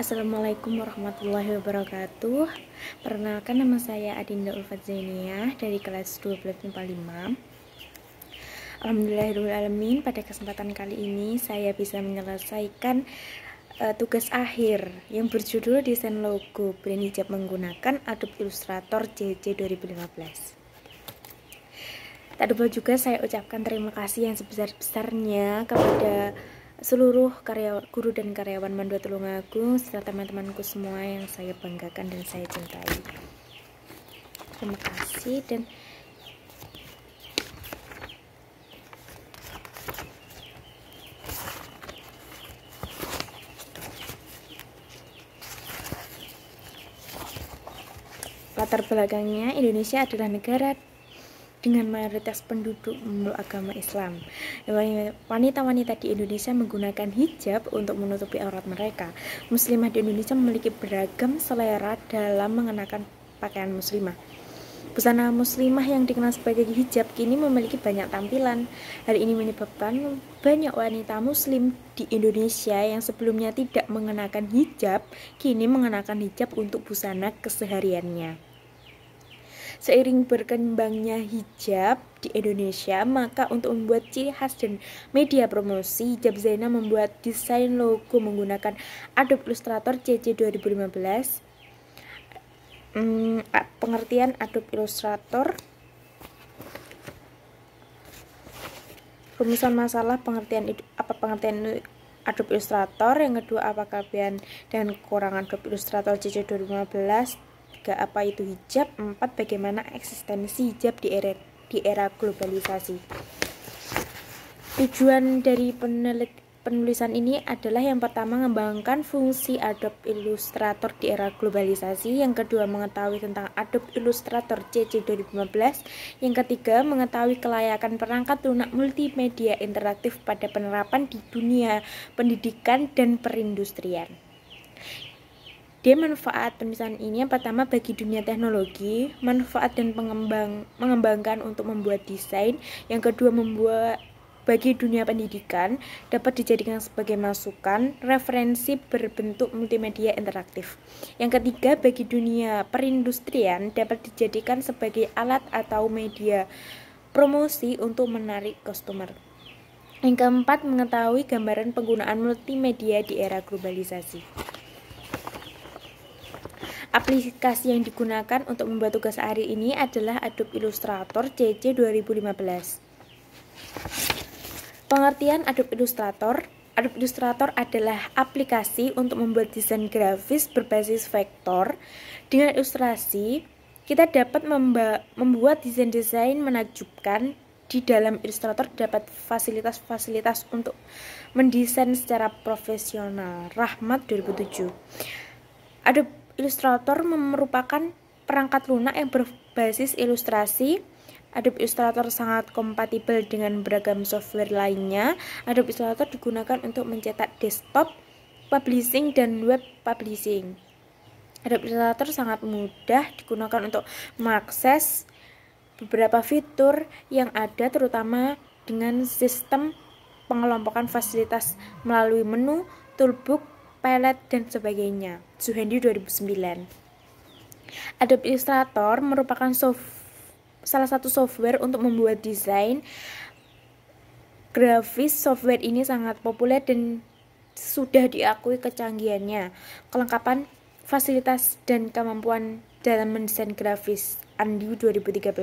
Assalamualaikum warahmatullahi wabarakatuh. Perkenalkan, nama saya Adinda Ulfat Zainiyah dari kelas 1245. Alhamdulillahirrahmanirrahim. Pada kesempatan kali ini saya bisa menyelesaikan tugas akhir yang berjudul desain logo brand hijab menggunakan Adobe Illustrator CC 2015. Tak lupa juga saya ucapkan terima kasih yang sebesar-besarnya kepada seluruh guru dan karyawan Mandua Tulungagung serta teman-temanku semua yang saya banggakan dan saya cintai. Terima kasih. Dan latar belakangnya, Indonesia adalah negara dengan mayoritas penduduk memeluk agama Islam. Wanita-wanita di Indonesia menggunakan hijab untuk menutupi aurat mereka. Muslimah di Indonesia memiliki beragam selera dalam mengenakan pakaian muslimah. Busana muslimah yang dikenal sebagai hijab kini memiliki banyak tampilan. Hal ini menyebabkan banyak wanita muslim di Indonesia yang sebelumnya tidak mengenakan hijab, kini mengenakan hijab untuk busana kesehariannya. Seiring berkembangnya hijab di Indonesia, maka untuk membuat ciri khas dan media promosi, Hijab Zainah membuat desain logo menggunakan Adobe Illustrator CC 2015. Pengertian Adobe Illustrator. Rumusan masalah pengertian Adobe Illustrator. Yang kedua, apa kelebihan dan kekurangan Adobe Illustrator CC 2015. 3. Apa itu hijab? 4. Bagaimana eksistensi hijab di era globalisasi. Tujuan dari penulisan ini adalah yang pertama, mengembangkan fungsi Adobe Illustrator di era globalisasi. Yang kedua, mengetahui tentang Adobe Illustrator CC 2015. Yang ketiga, mengetahui kelayakan perangkat lunak multimedia interaktif pada penerapan di dunia pendidikan dan perindustrian. Manfaat penulisan ini, yang pertama, bagi dunia teknologi, manfaat dan mengembangkan untuk membuat desain. Yang kedua, bagi dunia pendidikan, dapat dijadikan sebagai masukan, referensi berbentuk multimedia interaktif. Yang ketiga, bagi dunia perindustrian, dapat dijadikan sebagai alat atau media promosi untuk menarik customer. Yang keempat, mengetahui gambaran penggunaan multimedia di era globalisasi. Aplikasi yang digunakan untuk membuat tugas hari ini adalah Adobe Illustrator CC 2015. Pengertian Adobe Illustrator. Adobe Illustrator adalah aplikasi untuk membuat desain grafis berbasis vektor. Dengan ilustrasi, kita dapat membuat desain-desain menakjubkan. Di dalam Illustrator dapat fasilitas-fasilitas untuk mendesain secara profesional. Rahmat 2007. Adobe Illustrator merupakan perangkat lunak yang berbasis ilustrasi. Adobe Illustrator sangat kompatibel dengan beragam software lainnya. Adobe Illustrator digunakan untuk mencetak desktop, publishing, dan web publishing. Adobe Illustrator sangat mudah digunakan untuk mengakses beberapa fitur yang ada, terutama dengan sistem pengelompokan fasilitas melalui menu, toolbox, palette, dan sebagainya. Suhendi 2009. Adobe Illustrator merupakan salah satu software untuk membuat desain grafis. Software ini sangat populer dan sudah diakui kecanggihannya, kelengkapan, fasilitas, dan kemampuan dalam mendesain grafis. Andiu 2013.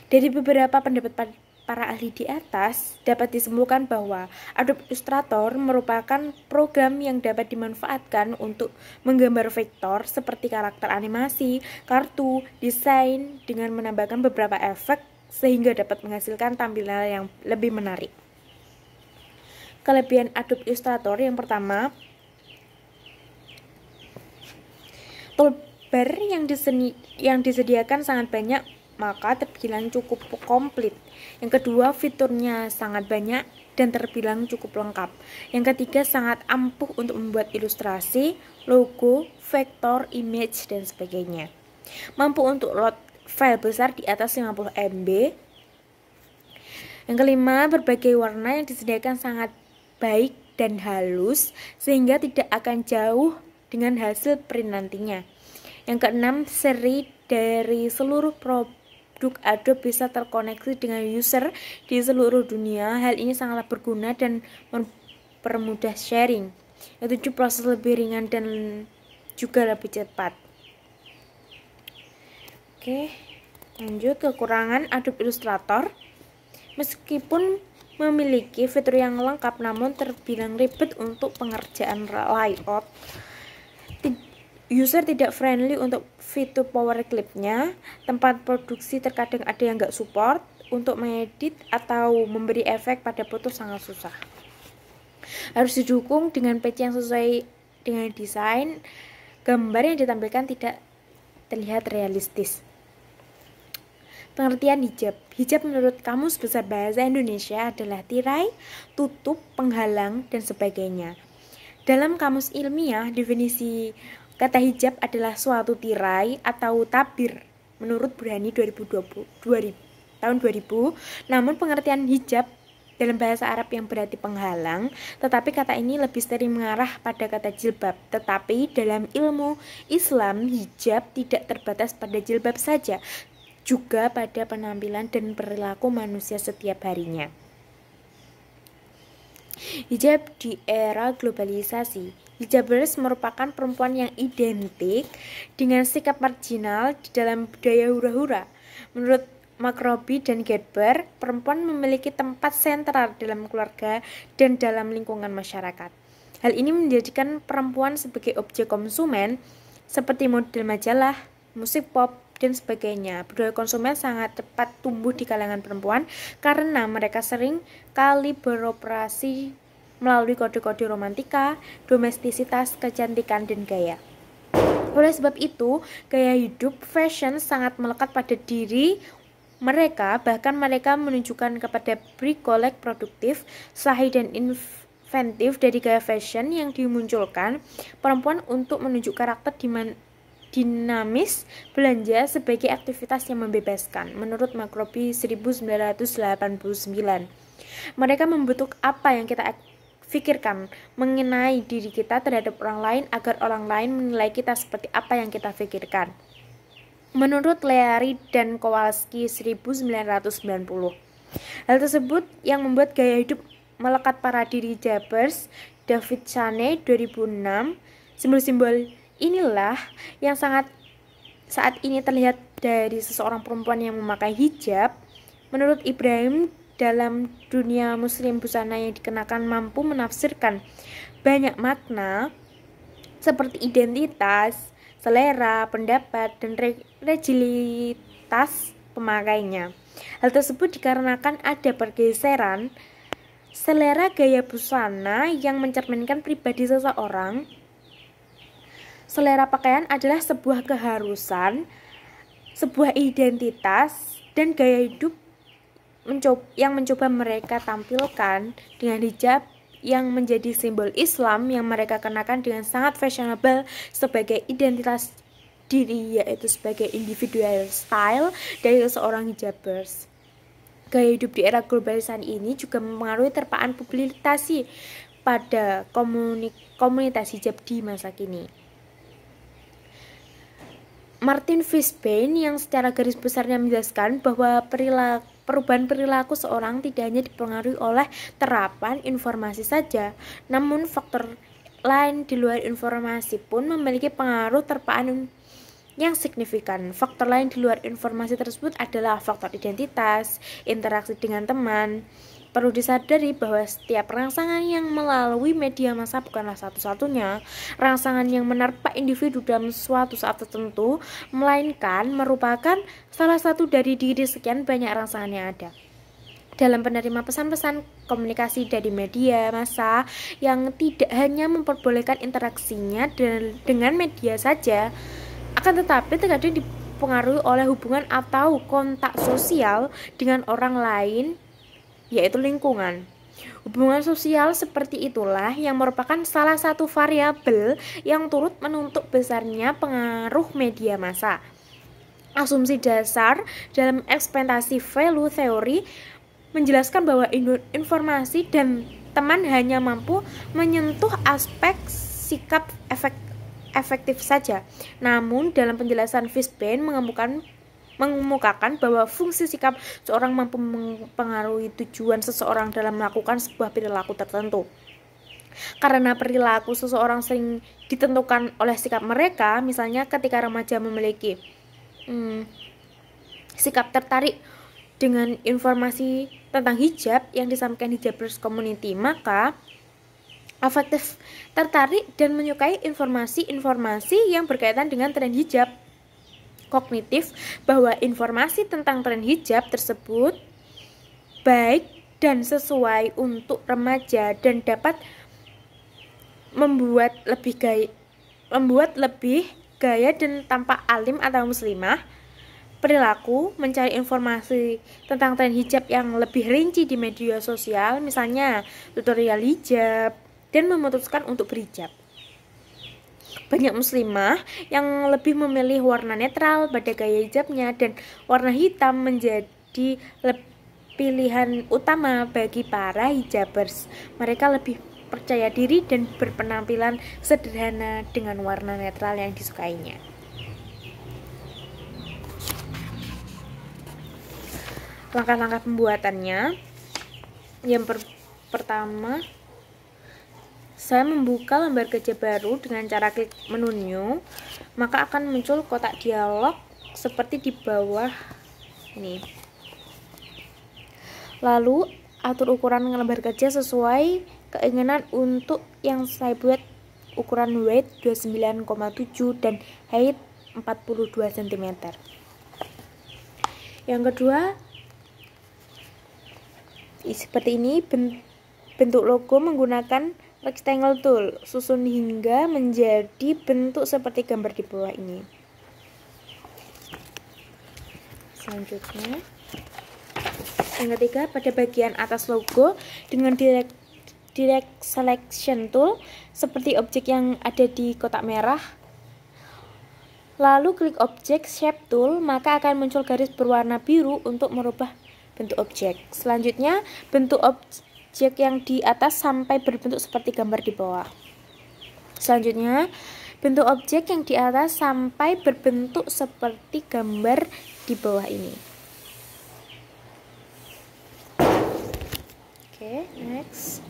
Dari beberapa pendapat para ahli di atas, dapat disimpulkan bahwa Adobe Illustrator merupakan program yang dapat dimanfaatkan untuk menggambar vektor seperti karakter animasi, kartu, desain dengan menambahkan beberapa efek sehingga dapat menghasilkan tampilan yang lebih menarik. Kelebihan Adobe Illustrator, yang pertama, toolbar yang disediakan sangat banyak, maka terbilang cukup komplit. Yang kedua, fiturnya sangat banyak dan terbilang cukup lengkap. Yang ketiga, sangat ampuh untuk membuat ilustrasi, logo, vektor, image, dan sebagainya. Mampu untuk load file besar di atas 50 MB. Yang kelima, berbagai warna yang disediakan sangat baik dan halus sehingga tidak akan jauh dengan hasil print nantinya. Yang keenam, seri dari seluruh produk Adobe bisa terkoneksi dengan user di seluruh dunia. Hal ini sangatlah berguna dan mempermudah sharing. Yang ketujuh, proses lebih ringan dan juga lebih cepat. Oke, lanjut. Kekurangan Adobe Illustrator. Meskipun memiliki fitur yang lengkap namun terbilang ribet untuk pengerjaan layout. User tidak friendly untuk fitur power clip-nya. Tempat produksi terkadang ada yang nggak support. Untuk mengedit atau memberi efek pada foto sangat susah. Harus didukung dengan patch yang sesuai dengan desain. Gambar yang ditampilkan tidak terlihat realistis. Pengertian hijab. Hijab menurut Kamus Besar Bahasa Indonesia adalah tirai, tutup, penghalang, dan sebagainya. Dalam kamus ilmiah, definisi kata hijab adalah suatu tirai atau tabir menurut Burhani tahun 2000. Namun pengertian hijab dalam bahasa Arab yang berarti penghalang, tetapi kata ini lebih sering mengarah pada kata jilbab. Tetapi dalam ilmu Islam, hijab tidak terbatas pada jilbab saja, juga pada penampilan dan perilaku manusia setiap harinya. Hijab di era globalisasi. Hijabers merupakan perempuan yang identik dengan sikap marginal di dalam budaya hura-hura. Menurut Macrobi dan Gedber, perempuan memiliki tempat sentral dalam keluarga dan dalam lingkungan masyarakat. Hal ini menjadikan perempuan sebagai objek konsumen seperti model majalah, musik pop, dan sebagainya. Budaya konsumen sangat cepat tumbuh di kalangan perempuan karena mereka sering kali beroperasi melalui kode-kode romantika, domestisitas, kecantikan, dan gaya. Oleh sebab itu, gaya hidup fashion sangat melekat pada diri mereka, bahkan mereka menunjukkan kepada bricolek produktif, sahih, dan inventif dari gaya fashion yang dimunculkan perempuan untuk menunjuk karakter dinamis belanja sebagai aktivitas yang membebaskan. Menurut Macrobi 1989, mereka membentuk apa yang kita pikirkan mengenai diri kita terhadap orang lain agar orang lain menilai kita seperti apa yang kita pikirkan. Menurut Leary dan Kowalski 1990, hal tersebut yang membuat gaya hidup melekat pada diri hijabers. David Chane 2006, simbol-simbol inilah yang saat ini terlihat dari seseorang perempuan yang memakai hijab. Menurut Ibrahim, dalam dunia muslim busana yang dikenakan mampu menafsirkan banyak makna seperti identitas, selera, pendapat, dan religiositas pemakainya. Hal tersebut dikarenakan ada pergeseran selera gaya busana yang mencerminkan pribadi seseorang. Selera pakaian adalah sebuah keharusan, sebuah identitas, dan gaya hidup yang mencoba mereka tampilkan dengan hijab yang menjadi simbol Islam yang mereka kenakan dengan sangat fashionable sebagai identitas diri, yaitu sebagai individual style dari seorang hijabers. Gaya hidup di era globalisasi ini juga mempengaruhi terpaan publikasi pada komunitas hijab di masa kini. Martin Fishbein yang secara garis besarnya menjelaskan bahwa perubahan perilaku seorang tidak hanya dipengaruhi oleh terapan informasi saja, namun faktor lain di luar informasi pun memiliki pengaruh terpaan yang signifikan. Faktor lain di luar informasi tersebut adalah faktor identitas, interaksi dengan teman. Perlu disadari bahwa setiap rangsangan yang melalui media massa bukanlah satu-satunya rangsangan yang menerpa individu dalam suatu saat tertentu, melainkan merupakan salah satu dari diri sekian banyak rangsangan yang ada. Dalam penerima pesan-pesan komunikasi dari media massa yang tidak hanya memperbolehkan interaksinya dengan media saja, akan tetapi terkadang dipengaruhi oleh hubungan atau kontak sosial dengan orang lain, yaitu lingkungan. Hubungan sosial seperti itulah yang merupakan salah satu variabel yang turut menentukan besarnya pengaruh media massa. Asumsi dasar dalam ekspektasi value theory menjelaskan bahwa informasi dan teman hanya mampu menyentuh aspek sikap efektif saja. Namun dalam penjelasan Fishbein mengemukakan bahwa fungsi sikap seorang mampu mempengaruhi tujuan seseorang dalam melakukan sebuah perilaku tertentu. Karena perilaku seseorang sering ditentukan oleh sikap mereka, misalnya ketika remaja memiliki sikap tertarik dengan informasi tentang hijab yang disampaikan hijabers community, maka afektif tertarik dan menyukai informasi-informasi yang berkaitan dengan tren hijab. Kognitif bahwa informasi tentang tren hijab tersebut baik dan sesuai untuk remaja dan dapat membuat lebih gaya dan tampak alim atau muslimah. Perilaku mencari informasi tentang tren hijab yang lebih rinci di media sosial, misalnya tutorial hijab, dan memutuskan untuk berhijab. Banyak muslimah yang lebih memilih warna netral pada gaya hijabnya, dan warna hitam menjadi pilihan utama bagi para hijabers. Mereka lebih percaya diri dan berpenampilan sederhana dengan warna netral yang disukainya. Langkah-langkah pembuatannya, yang pertama, saya membuka lembar kerja baru dengan cara klik menu new, maka akan muncul kotak dialog seperti di bawah ini. Lalu atur ukuran lembar kerja sesuai keinginan. Untuk yang saya buat ukuran weight 29,7 dan height 42 cm. Yang kedua, seperti ini bentuk logo menggunakan rectangle tool, susun hingga menjadi bentuk seperti gambar di bawah ini. Selanjutnya, yang ketiga, pada bagian atas logo dengan direct selection tool seperti objek yang ada di kotak merah, lalu klik objek shape tool, maka akan muncul garis berwarna biru untuk merubah bentuk objek. Selanjutnya, bentuk objek yang di atas sampai berbentuk seperti gambar di bawah. Selanjutnya, bentuk objek yang di atas sampai berbentuk seperti gambar di bawah ini. Oke, next.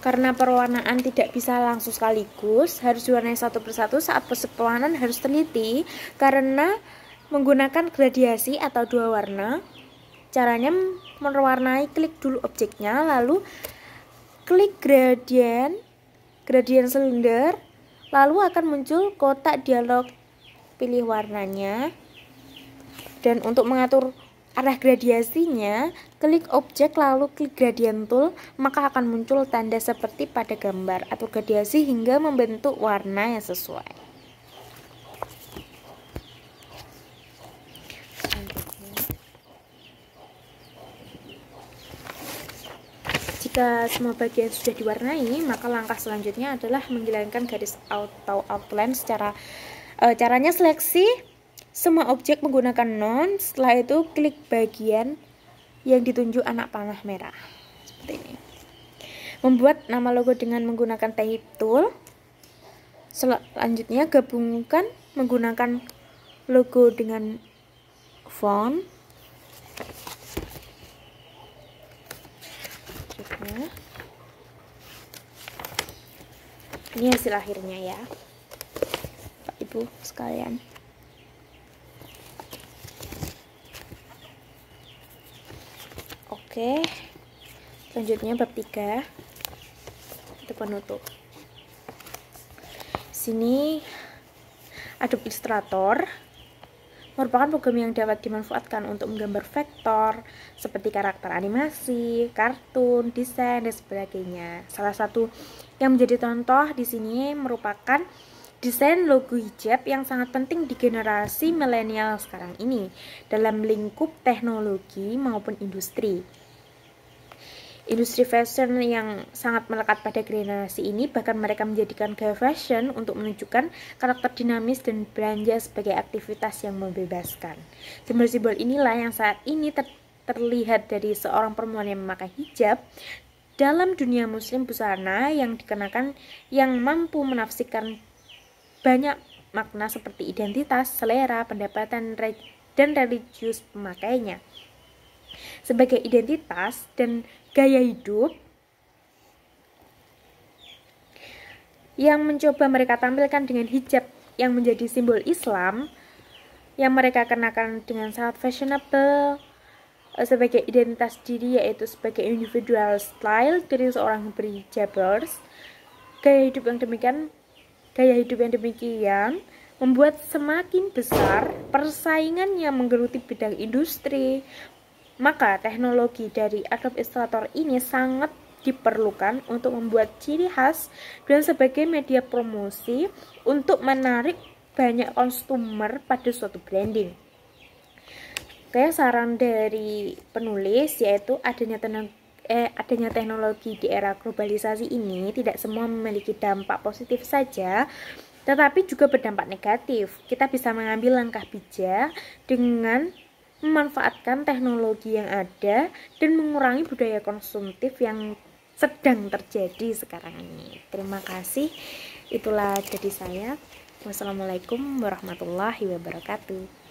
Karena perwarnaan tidak bisa langsung sekaligus, harus diwarnai satu persatu. Saat proses pewarnaan harus teliti karena menggunakan gradiasi atau dua warna. Caranya mewarnai, klik dulu objeknya, lalu klik gradient silinder, lalu akan muncul kotak dialog, pilih warnanya. Dan untuk mengatur arah gradiasinya, klik objek lalu klik gradient tool, maka akan muncul tanda seperti pada gambar. Atur gradiasi hingga membentuk warna yang sesuai. Jika semua bagian sudah diwarnai, maka langkah selanjutnya adalah menghilangkan garis atau outline. Caranya seleksi semua objek menggunakan none. Setelah itu klik bagian yang ditunjuk anak panah merah seperti ini. Membuat nama logo dengan menggunakan type tool. Selanjutnya gabungkan menggunakan logo dengan font. Ini hasil akhirnya ya, Pak Ibu sekalian. Oke, selanjutnya bab 3 itu penutup. Sini Adobe Illustrator merupakan program yang dapat dimanfaatkan untuk menggambar vektor seperti karakter animasi, kartun, desain, dan sebagainya. Salah satu yang menjadi contoh di sini merupakan desain logo hijab yang sangat penting di generasi milenial sekarang ini dalam lingkup teknologi maupun industri. Industri fashion yang sangat melekat pada generasi ini, bahkan mereka menjadikan gaya fashion untuk menunjukkan karakter dinamis dan belanja sebagai aktivitas yang membebaskan. Simbol-simbol inilah yang saat ini terlihat dari seorang perempuan yang memakai hijab dalam dunia muslim busana yang dikenakan, yang mampu menafsirkan banyak makna seperti identitas, selera, pendapatan, dan religius pemakainya. Sebagai identitas dan gaya hidup yang mencoba mereka tampilkan dengan hijab yang menjadi simbol Islam yang mereka kenakan dengan sangat fashionable sebagai identitas diri, yaitu sebagai individual style dari seorang berhijabers. Gaya hidup yang demikian membuat semakin besar persaingan yang menggeluti bidang industri. Maka teknologi dari Adobe Illustrator ini sangat diperlukan untuk membuat ciri khas dan sebagai media promosi untuk menarik banyak konsumer pada suatu branding. Kayak saran dari penulis yaitu adanya teknologi di era globalisasi ini tidak semua memiliki dampak positif saja, tetapi juga berdampak negatif. Kita bisa mengambil langkah bijak dengan memanfaatkan teknologi yang ada dan mengurangi budaya konsumtif yang sedang terjadi sekarang ini. Terima kasih. Itulah dari saya. Wassalamualaikum warahmatullahi wabarakatuh.